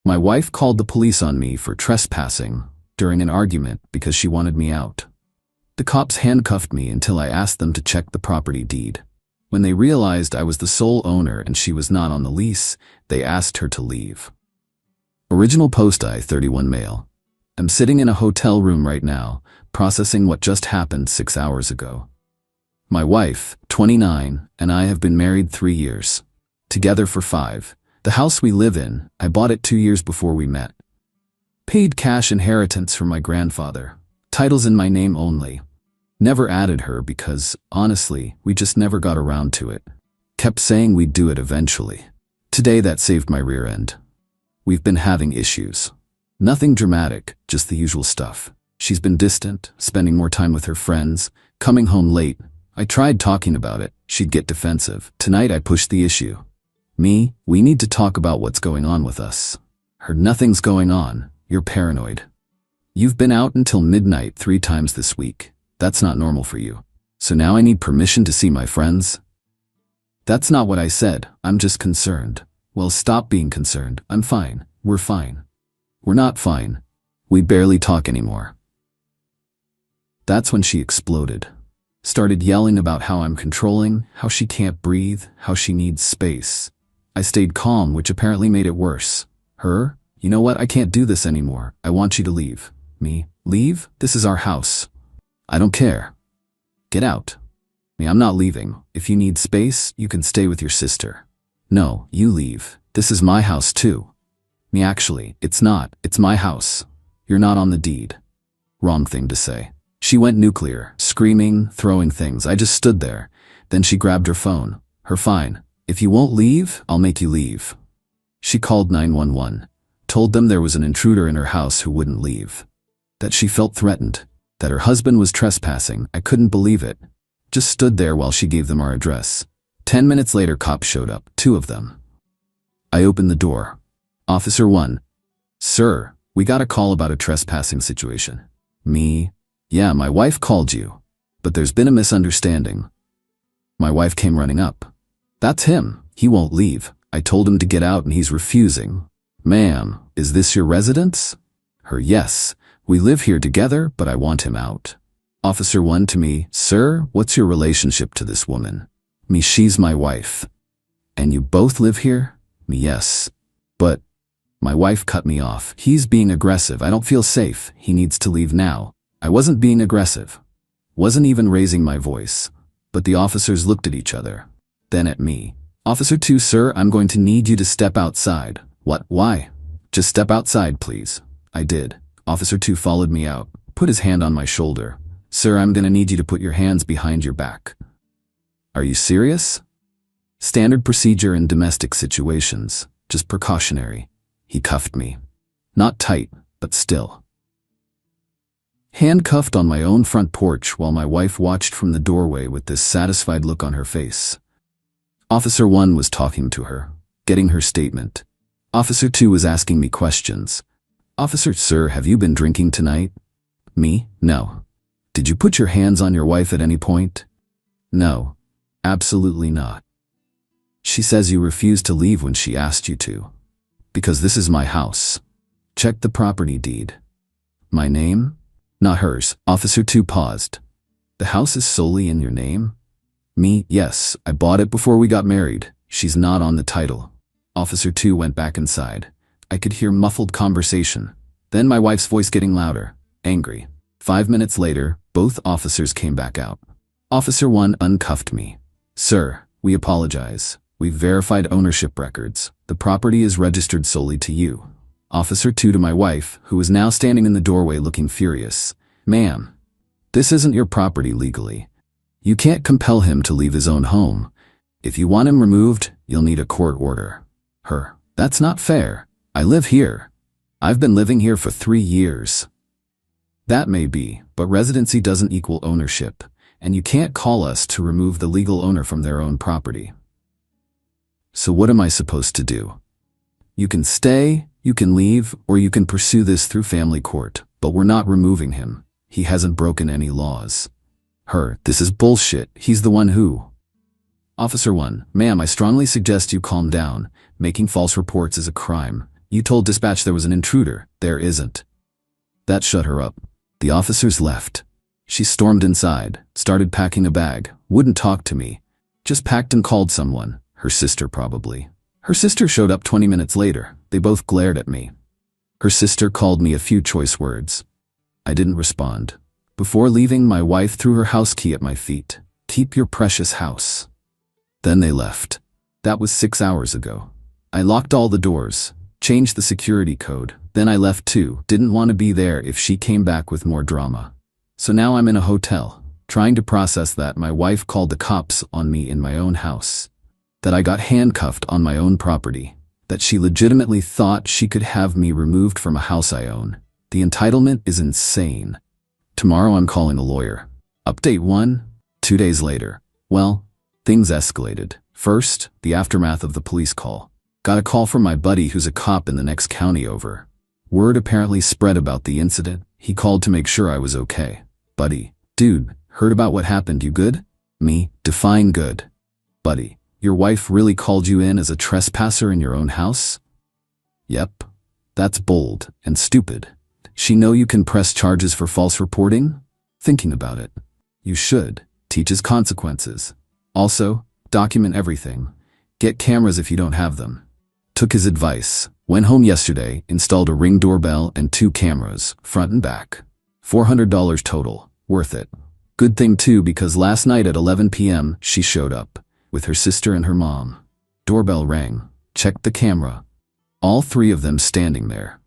My wife called the police on me for trespassing during an argument because she wanted me out. The cops handcuffed me until I asked them to check the property deed. When they realized I was the sole owner and she was not on the lease, they asked her to leave. Original post I-31 male. I'm sitting in a hotel room right now, processing what just happened 6 hours ago. My wife, 29, and I have been married 3 years. Together for 5. The house we live in, I bought it 2 years before we met. Paid cash inheritance from my grandfather. Titles in my name only. Never added her because, honestly, we just never got around to it. Kept saying we'd do it eventually. Today that saved my rear end. We've been having issues. Nothing dramatic, just the usual stuff. She's been distant, spending more time with her friends, coming home late. I tried talking about it, she'd get defensive. Tonight I pushed the issue. Me, we need to talk about what's going on with us. Her, nothing's going on, you're paranoid. You've been out until midnight 3 times this week. That's not normal for you. So now I need permission to see my friends? That's not what I said, I'm just concerned. Well, stop being concerned, I'm fine, we're fine. We're not fine. We barely talk anymore. That's when she exploded. Started yelling about how I'm controlling, how she can't breathe, how she needs space. I stayed calm, which apparently made it worse. Her, you know what, I can't do this anymore. I want you to leave. Me, leave? This is our house. I don't care. Get out. Me, I'm not leaving. If you need space, you can stay with your sister. No, you leave. This is my house too. Me, actually, it's not. It's my house. You're not on the deed. Wrong thing to say. She went nuclear, screaming, throwing things. I just stood there. Then she grabbed her phone. Her, fine. If you won't leave, I'll make you leave. She called 911. Told them there was an intruder in her house who wouldn't leave. That she felt threatened. That her husband was trespassing. I couldn't believe it. Just stood there while she gave them our address. 10 minutes later, cops showed up, 2 of them. I opened the door. Officer 1. Sir, we got a call about a trespassing situation. Me? Yeah, my wife called you. But there's been a misunderstanding. My wife came running up. That's him. He won't leave. I told him to get out and he's refusing. Ma'am, is this your residence? Her, yes. We live here together, but I want him out. Officer 1 to me, sir, what's your relationship to this woman? Me, she's my wife. And you both live here? Me, yes. But my wife cut me off. He's being aggressive. I don't feel safe. He needs to leave now. I wasn't being aggressive. Wasn't even raising my voice. But the officers looked at each other. Then at me. Officer 2, sir, I'm going to need you to step outside. What? Why? Just step outside, please. I did. Officer 2 followed me out, put his hand on my shoulder. Sir, I'm gonna need you to put your hands behind your back. Are you serious? Standard procedure in domestic situations, just precautionary. He cuffed me. Not tight, but still. Handcuffed on my own front porch while my wife watched from the doorway with this satisfied look on her face. Officer 1 was talking to her, getting her statement. Officer 2 was asking me questions. Officer, sir, have you been drinking tonight? Me? No. Did you put your hands on your wife at any point? No. Absolutely not. She says you refused to leave when she asked you to. Because this is my house. Check the property deed. My name? Not hers. Officer 2 paused. The house is solely in your name? Me? Yes. I bought it before we got married. She's not on the title. Officer 2 went back inside. I could hear muffled conversation. Then my wife's voice getting louder, angry. 5 minutes later, both officers came back out. Officer 1 uncuffed me. Sir, we apologize. We've verified ownership records. The property is registered solely to you. Officer 2 to my wife, who was now standing in the doorway looking furious. Ma'am, this isn't your property legally. You can't compel him to leave his own home. If you want him removed, you'll need a court order. Her, that's not fair. I live here. I've been living here for 3 years. That may be, but residency doesn't equal ownership, and you can't call us to remove the legal owner from their own property. So what am I supposed to do? You can stay, you can leave, or you can pursue this through family court, but we're not removing him. He hasn't broken any laws. Her, this is bullshit. He's the one who... Officer 1, ma'am, I strongly suggest you calm down. Making false reports is a crime. You told dispatch there was an intruder. There isn't. That shut her up. The officers left. She stormed inside, started packing a bag, wouldn't talk to me. Just packed and called someone. Her sister probably. Her sister showed up 20 minutes later. They both glared at me. Her sister called me a few choice words. I didn't respond. Before leaving, my wife threw her house key at my feet. Keep your precious house. Then they left. That was 6 hours ago. I locked all the doors, changed the security code, then I left too. Didn't want to be there if she came back with more drama. So now I'm in a hotel, trying to process that my wife called the cops on me in my own house. That I got handcuffed on my own property. That she legitimately thought she could have me removed from a house I own. The entitlement is insane. Tomorrow I'm calling a lawyer. Update 1. 2 days later. Well, things escalated. First, the aftermath of the police call. Got a call from my buddy who's a cop in the next county over. Word apparently spread about the incident. He called to make sure I was okay. Buddy. Dude, heard about what happened, you good? Me. Define good. Buddy. Your wife really called you in as a trespasser in your own house? Yep. That's bold and stupid. She know you can press charges for false reporting? Thinking about it. You should. Teaches consequences. Also, document everything. Get cameras if you don't have them. Took his advice. Went home yesterday, installed a Ring doorbell and 2 cameras, front and back. $400 total. Worth it. Good thing too, because last night at 11 p.m. she showed up. With her sister and her mom. Doorbell rang. Checked the camera. All 3 of them standing there.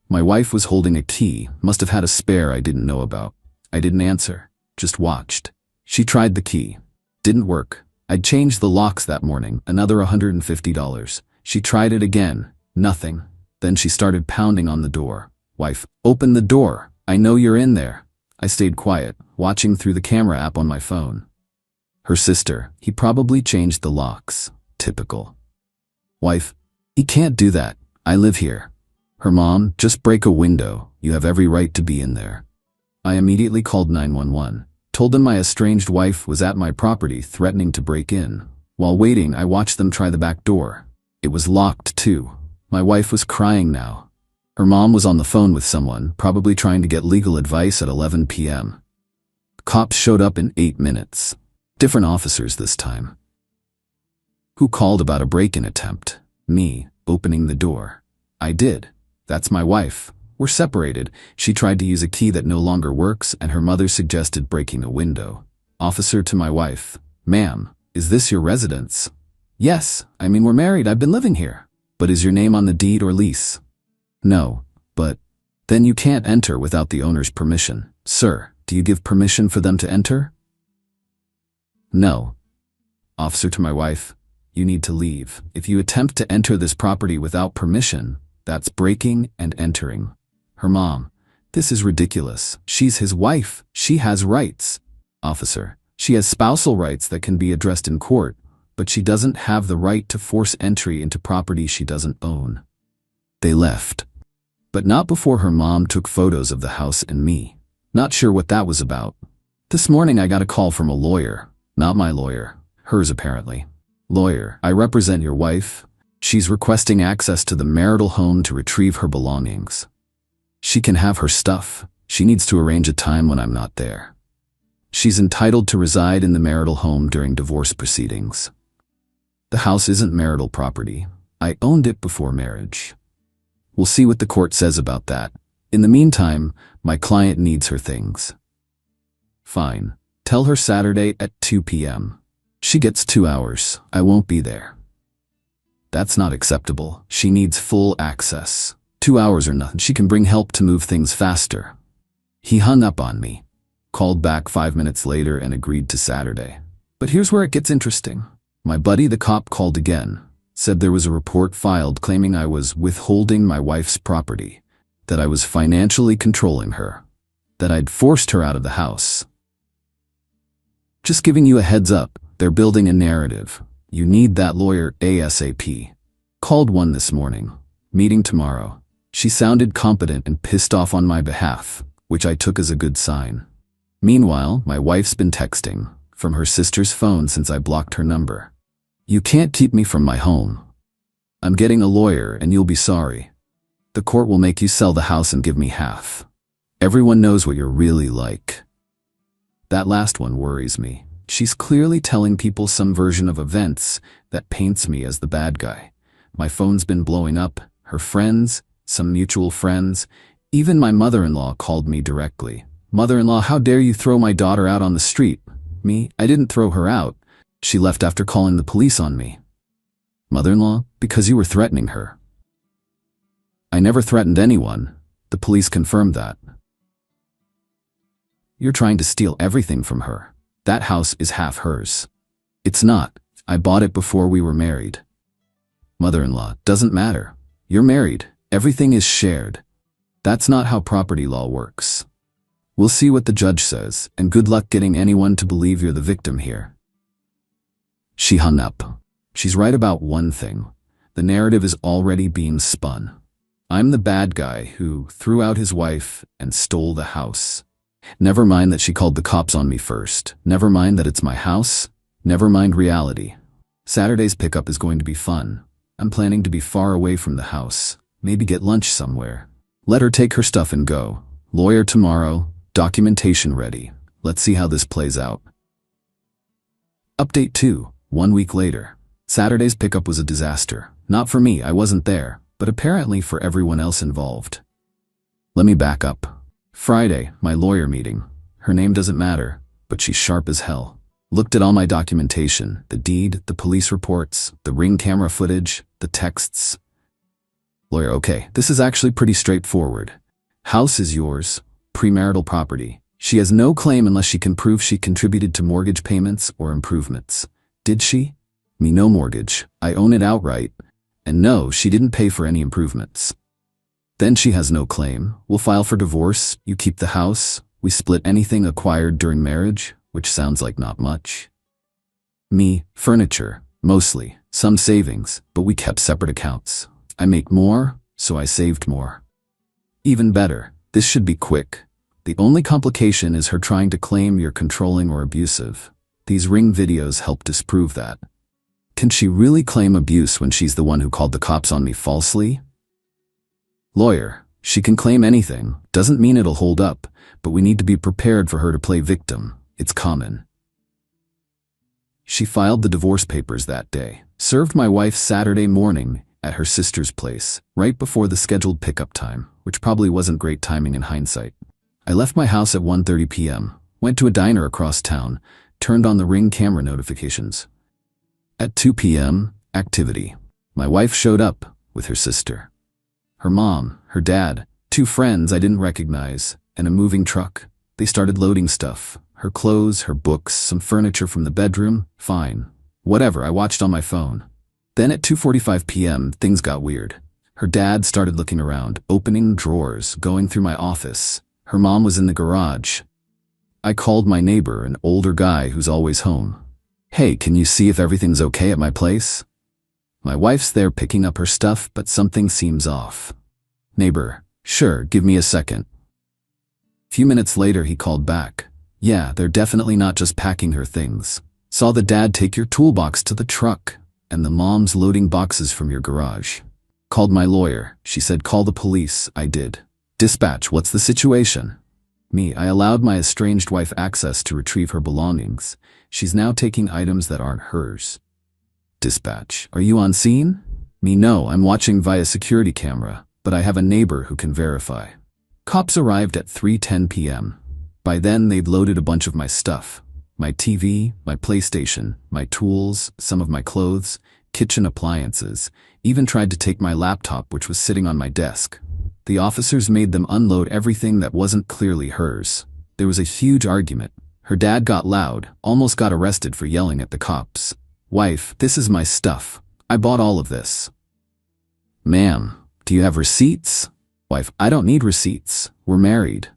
My wife was holding a key, must have had a spare I didn't know about. I didn't answer, just watched. She tried the key. Didn't work. I'd changed the locks that morning, another $150. She tried it again, nothing. Then she started pounding on the door. Wife, open the door. I know you're in there. I stayed quiet, watching through the camera app on my phone. Her sister, he probably changed the locks. Typical. Wife, he can't do that. I live here. Her mom, just break a window. You have every right to be in there. I immediately called 911. Told them my estranged wife was at my property threatening to break in. While waiting, I watched them try the back door. It was locked too. My wife was crying now. Her mom was on the phone with someone, probably trying to get legal advice at 11 p.m. Cops showed up in 8 minutes. Different officers this time. Who called about a break-in attempt? Me, opening the door. I did. That's my wife. We're separated. She tried to use a key that no longer works, and her mother suggested breaking a window. Officer to my wife. Ma'am, is this your residence? Yes, I mean we're married, I've been living here. But is your name on the deed or lease? No, but then you can't enter without the owner's permission. Sir, do you give permission for them to enter? No. Officer to my wife, you need to leave. If you attempt to enter this property without permission, that's breaking and entering. Her mom, this is ridiculous. She's his wife. She has rights. Officer, she has spousal rights that can be addressed in court, but she doesn't have the right to force entry into property she doesn't own. They left. But not before her mom took photos of the house and me. Not sure what that was about. This morning I got a call from a lawyer. Not my lawyer. Hers apparently. Lawyer, I represent your wife. She's requesting access to the marital home to retrieve her belongings. She can have her stuff. She needs to arrange a time when I'm not there. She's entitled to reside in the marital home during divorce proceedings. The house isn't marital property. I owned it before marriage. We'll see what the court says about that. In the meantime, my client needs her things. Fine. Tell her Saturday at 2 p.m. She gets 2 hours. I won't be there. That's not acceptable. She needs full access. 2 hours or nothing. She can bring help to move things faster. He hung up on me. Called back 5 minutes later and agreed to Saturday. But here's where it gets interesting. My buddy the cop called again. Said there was a report filed claiming I was withholding my wife's property. That I was financially controlling her. That I'd forced her out of the house. Just giving you a heads up, they're building a narrative. You need that lawyer ASAP. Called one this morning. Meeting tomorrow. She sounded competent and pissed off on my behalf, which I took as a good sign. Meanwhile, my wife's been texting from her sister's phone since I blocked her number. You can't keep me from my home. I'm getting a lawyer and you'll be sorry. The court will make you sell the house and give me half. Everyone knows what you're really like. That last one worries me. She's clearly telling people some version of events that paints me as the bad guy. My phone's been blowing up. Her friends, some mutual friends, even my mother-in-law called me directly. Mother-in-law, how dare you throw my daughter out on the street? Me? I didn't throw her out. She left after calling the police on me. Mother-in-law, because you were threatening her. I never threatened anyone. The police confirmed that. You're trying to steal everything from her. That house is half hers. It's not. I bought it before we were married. Mother-in-law, doesn't matter. You're married. Everything is shared. That's not how property law works. We'll see what the judge says, and good luck getting anyone to believe you're the victim here. She hung up. She's right about one thing. The narrative is already being spun. I'm the bad guy who threw out his wife and stole the house. Never mind that she called the cops on me first. Never mind that it's my house. Never mind reality. Saturday's pickup is going to be fun. I'm planning to be far away from the house. Maybe get lunch somewhere. Let her take her stuff and go. Lawyer tomorrow. Documentation ready. Let's see how this plays out. Update 2. 1 week later. Saturday's pickup was a disaster. Not for me, I wasn't there, but apparently for everyone else involved. Let me back up. Friday, my lawyer meeting. Her name doesn't matter, but she's sharp as hell. Looked at all my documentation, the deed, the police reports, the ring camera footage, the texts. Lawyer, okay, this is actually pretty straightforward. House is yours, premarital property. She has no claim unless she can prove she contributed to mortgage payments or improvements. Did she? Me, no mortgage. I own it outright. And no, she didn't pay for any improvements. Then she has no claim. We'll file for divorce. You keep the house. We split anything acquired during marriage, which sounds like not much. Me, furniture, mostly, some savings, but we kept separate accounts. I make more, so I saved more. Even better, this should be quick. The only complication is her trying to claim you're controlling or abusive. These ring videos help disprove that. Can she really claim abuse when she's the one who called the cops on me falsely? Lawyer, she can claim anything. Doesn't mean it'll hold up, but we need to be prepared for her to play victim. It's common. She filed the divorce papers that day, served my wife Saturday morning at her sister's place, right before the scheduled pickup time, which probably wasn't great timing in hindsight. I left my house at 1:30 p.m., went to a diner across town, turned on the ring camera notifications. At 2 p.m., activity. My wife showed up with her sister. Her mom, her dad, 2 friends I didn't recognize, and a moving truck. They started loading stuff. Her clothes, her books, some furniture from the bedroom. Fine. Whatever, I watched on my phone. Then at 2:45 p.m., things got weird. Her dad started looking around, opening drawers, going through my office. Her mom was in the garage. I called my neighbor, an older guy who's always home. Hey, can you see if everything's okay at my place? My wife's there picking up her stuff, but something seems off. Neighbor, sure, give me a second. Few minutes later, he called back. Yeah, they're definitely not just packing her things. Saw the dad take your toolbox to the truck, and the mom's loading boxes from your garage. Called my lawyer. She said call the police. I did. Dispatch, what's the situation? Me, I allowed my estranged wife access to retrieve her belongings. She's now taking items that aren't hers. Dispatch, are you on scene? Me, no, I'm watching via security camera, but I have a neighbor who can verify. Cops arrived at 3:10 p.m. By then, they'd loaded a bunch of my stuff. My TV, my PlayStation, my tools, some of my clothes, kitchen appliances, even tried to take my laptop which was sitting on my desk. The officers made them unload everything that wasn't clearly hers. There was a huge argument. Her dad got loud, almost got arrested for yelling at the cops. Wife, this is my stuff. I bought all of this. Ma'am, do you have receipts? Wife, I don't need receipts. We're married.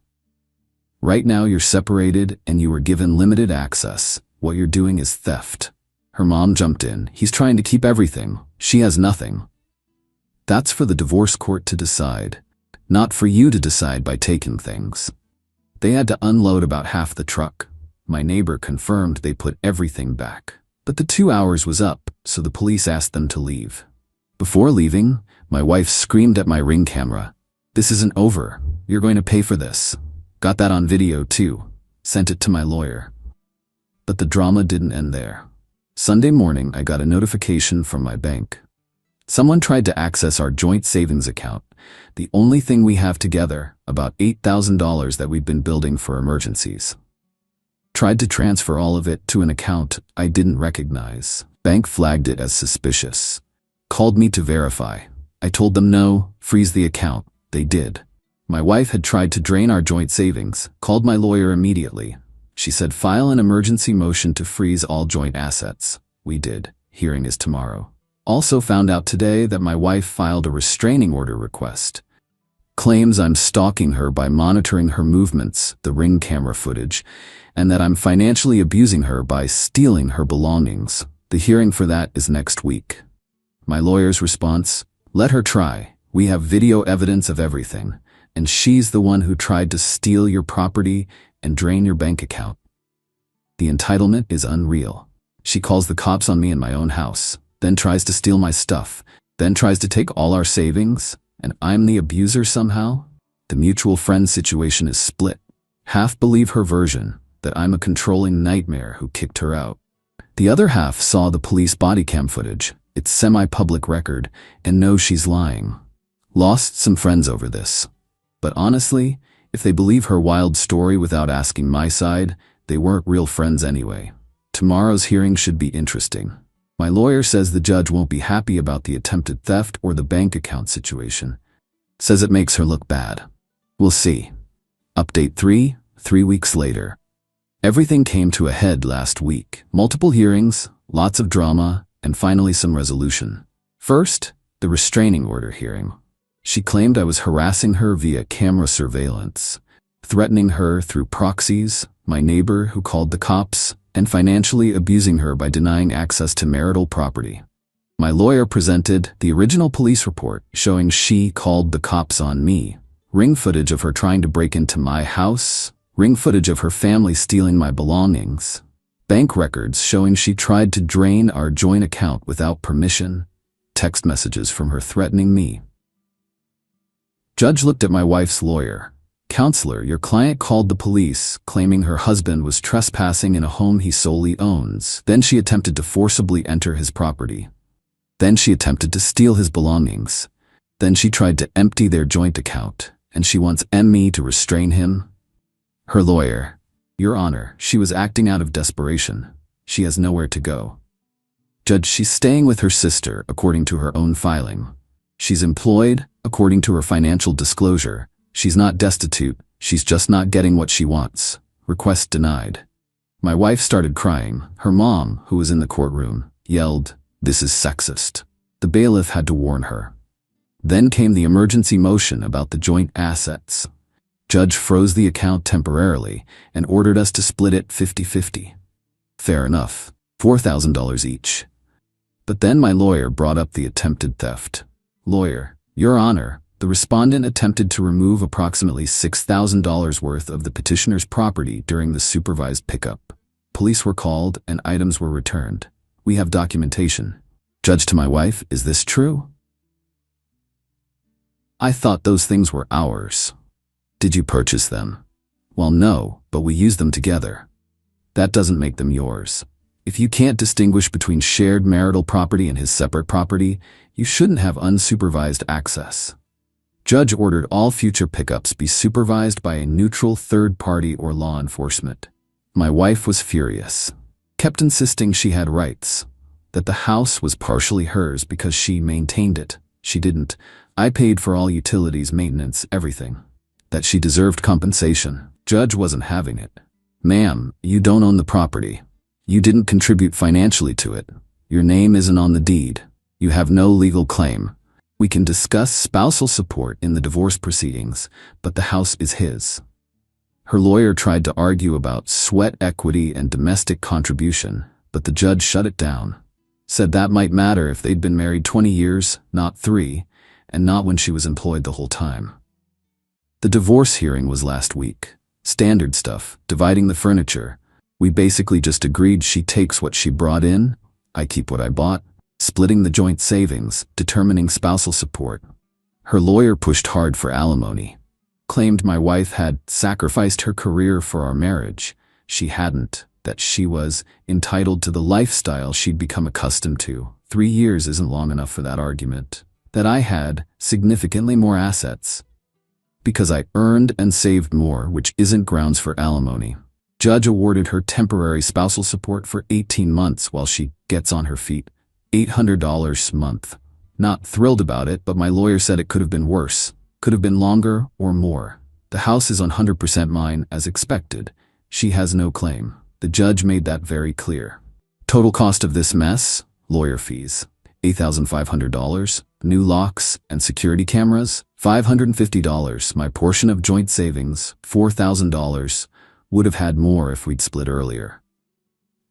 Right now you're separated and you were given limited access. What you're doing is theft. Her mom jumped in. He's trying to keep everything. She has nothing. That's for the divorce court to decide, not for you to decide by taking things. They had to unload about half the truck. My neighbor confirmed they put everything back. But the 2 hours was up, so the police asked them to leave. Before leaving, My wife screamed at my Ring camera. "This isn't over. You're going to pay for this. Got that on video too. Sent it to my lawyer." But the drama didn't end there. Sunday morning, I got a notification from my bank. Someone tried to access our joint savings account, the only thing we have together, about $8,000 that we've been building for emergencies. Tried to transfer all of it to an account I didn't recognize. Bank flagged it as suspicious. Called me to verify. I told them no, freeze the account. They did. My wife had tried to drain our joint savings, called my lawyer immediately. She said file an emergency motion to freeze all joint assets. We did. Hearing is tomorrow. Also found out today that my wife filed a restraining order request. Claims I'm stalking her by monitoring her movements, the Ring camera footage, and that I'm financially abusing her by stealing her belongings. The hearing for that is next week. My lawyer's response: let her try. We have video evidence of everything, and she's the one who tried to steal your property and drain your bank account. The entitlement is unreal. She calls the cops on me in my own house, then tries to steal my stuff, then tries to take all our savings, and I'm the abuser somehow? The mutual friend situation is split. Half believe her version, that I'm a controlling nightmare who kicked her out. The other half saw the police body cam footage, it's semi-public record, and know she's lying. Lost some friends over this. But honestly, if they believe her wild story without asking my side, they weren't real friends anyway. Tomorrow's hearing should be interesting. My lawyer says the judge won't be happy about the attempted theft or the bank account situation. Says it makes her look bad. We'll see. Update 3 weeks later. Everything came to a head last week. Multiple hearings, lots of drama, and finally some resolution. First, the restraining order hearing. She claimed I was harassing her via camera surveillance, threatening her through proxies, my neighbor who called the cops, and financially abusing her by denying access to marital property. My lawyer presented the original police report showing she called the cops on me, Ring footage of her trying to break into my house, Ring footage of her family stealing my belongings, bank records showing she tried to drain our joint account without permission, text messages from her threatening me. Judge looked at my wife's lawyer. Counselor, your client called the police, claiming her husband was trespassing in a home he solely owns. Then she attempted to forcibly enter his property. Then she attempted to steal his belongings. Then she tried to empty their joint account, and she wants me to restrain him. Her lawyer: Your Honor, she was acting out of desperation. She has nowhere to go. Judge, she's staying with her sister, according to her own filing. She's employed, according to her financial disclosure. She's not destitute, she's just not getting what she wants. Request denied. My wife started crying. Her mom, who was in the courtroom, yelled, "This is sexist." The bailiff had to warn her. Then came the emergency motion about the joint assets. Judge froze the account temporarily and ordered us to split it 50-50. Fair enough, $4,000 each. But then my lawyer brought up the attempted theft. Lawyer: Your Honor, the respondent attempted to remove approximately $6,000 worth of the petitioner's property during the supervised pickup. Police were called and items were returned. We have documentation. Judge to my wife: Is this true? I thought those things were ours. Did you purchase them? Well, no, but we used them together. That doesn't make them yours. If you can't distinguish between shared marital property and his separate property, you shouldn't have unsupervised access. Judge ordered all future pickups be supervised by a neutral third party or law enforcement. My wife was furious. Kept insisting she had rights. That the house was partially hers because she maintained it. She didn't. I paid for all utilities, maintenance, everything. That she deserved compensation. Judge wasn't having it. Ma'am, you don't own the property. You didn't contribute financially to it. Your name isn't on the deed. You have no legal claim. We can discuss spousal support in the divorce proceedings, but the house is his. Her lawyer tried to argue about sweat equity and domestic contribution, but the judge shut it down. Said that might matter if they'd been married 20 years, not 3, and not when she was employed the whole time. The divorce hearing was last week. Standard stuff, dividing the furniture. We basically just agreed she takes what she brought in, I keep what I bought. splitting the joint savings, determining spousal support. Her lawyer pushed hard for alimony, claimed my wife had sacrificed her career for our marriage. She hadn't, that she was entitled to the lifestyle she'd become accustomed to. 3 years isn't long enough for that argument. That I had significantly more assets because I earned and saved more, which isn't grounds for alimony. Judge awarded her temporary spousal support for 18 months while she gets on her feet. $800 a month. Not thrilled about it, but my lawyer said it could have been worse. Could have been longer or more. The house is 100% mine as expected. She has no claim. The judge made that very clear. Total cost of this mess? Lawyer fees, $8,500. New locks and security cameras, $550. My portion of joint savings, $4,000. Would have had more if we'd split earlier.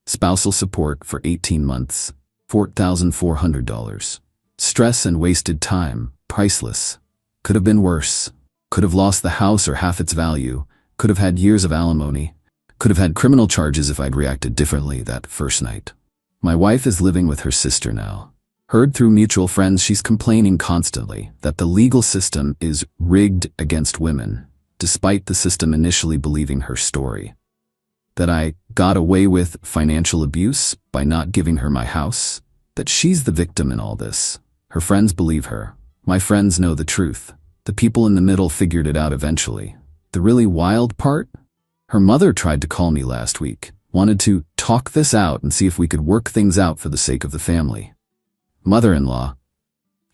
Spousal support for 18 months, $4,400. Stress and wasted time, priceless. Could have been worse. Could have lost the house or half its value. Could have had years of alimony. Could have had criminal charges if I'd reacted differently that first night. My wife is living with her sister now. Heard through mutual friends she's complaining constantly that the legal system is rigged against women, despite the system initially believing her story. That I got away with financial abuse by not giving her my house. That she's the victim in all this. Her friends believe her. My friends know the truth. The people in the middle figured it out eventually. The really wild part? Her mother tried to call me last week, wanted to talk this out and see if we could work things out for the sake of the family. Mother-in-law,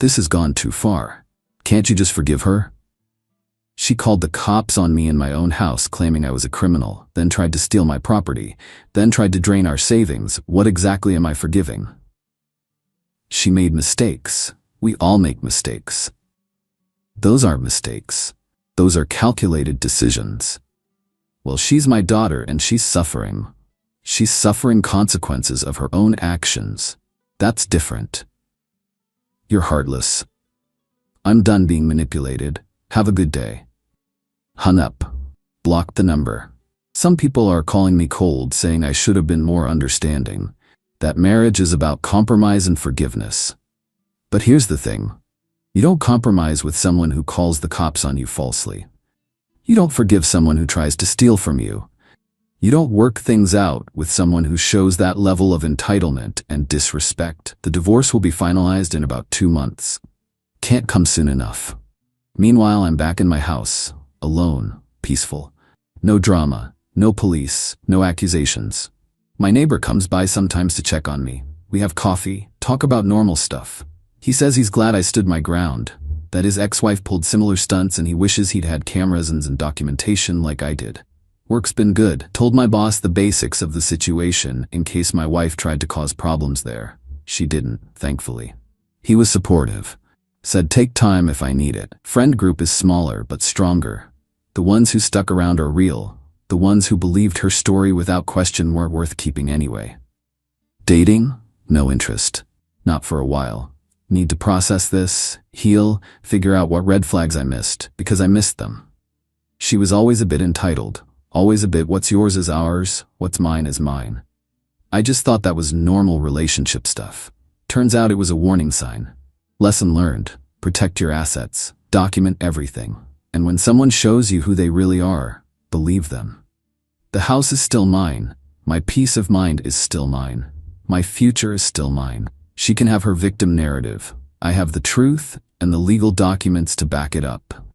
this has gone too far. Can't you just forgive her? She called the cops on me in my own house, claiming I was a criminal, then tried to steal my property, then tried to drain our savings. What exactly am I forgiving? She made mistakes. We all make mistakes. Those aren't mistakes. Those are calculated decisions. Well, she's my daughter and she's suffering. She's suffering consequences of her own actions. That's different. You're heartless. I'm done being manipulated. Have a good day. Hung up. Blocked the number. Some people are calling me cold, saying I should have been more understanding. That marriage is about compromise and forgiveness. But here's the thing. You don't compromise with someone who calls the cops on you falsely. You don't forgive someone who tries to steal from you. You don't work things out with someone who shows that level of entitlement and disrespect. The divorce will be finalized in about 2 months. Can't come soon enough. Meanwhile, I'm back in my house, alone, peaceful. No drama, no police, no accusations. My neighbor comes by sometimes to check on me. We have coffee, talk about normal stuff. He says he's glad I stood my ground, that his ex-wife pulled similar stunts and he wishes he'd had cameras and documentation like I did. Work's been good. Told my boss the basics of the situation in case my wife tried to cause problems there. She didn't, thankfully. He was supportive. Said take time if I need it. Friend group is smaller but stronger. The ones who stuck around are real. The ones who believed her story without question weren't worth keeping anyway. Dating? No interest. Not for a while. Need to process this, heal, figure out what red flags I missed, because I missed them. She was always a bit entitled. Always a bit what's yours is ours, what's mine is mine. I just thought that was normal relationship stuff. Turns out it was a warning sign. Lesson learned. Protect your assets. Document everything. And when someone shows you who they really are, believe them. The house is still mine. My peace of mind is still mine. My future is still mine. She can have her victim narrative. I have the truth and the legal documents to back it up.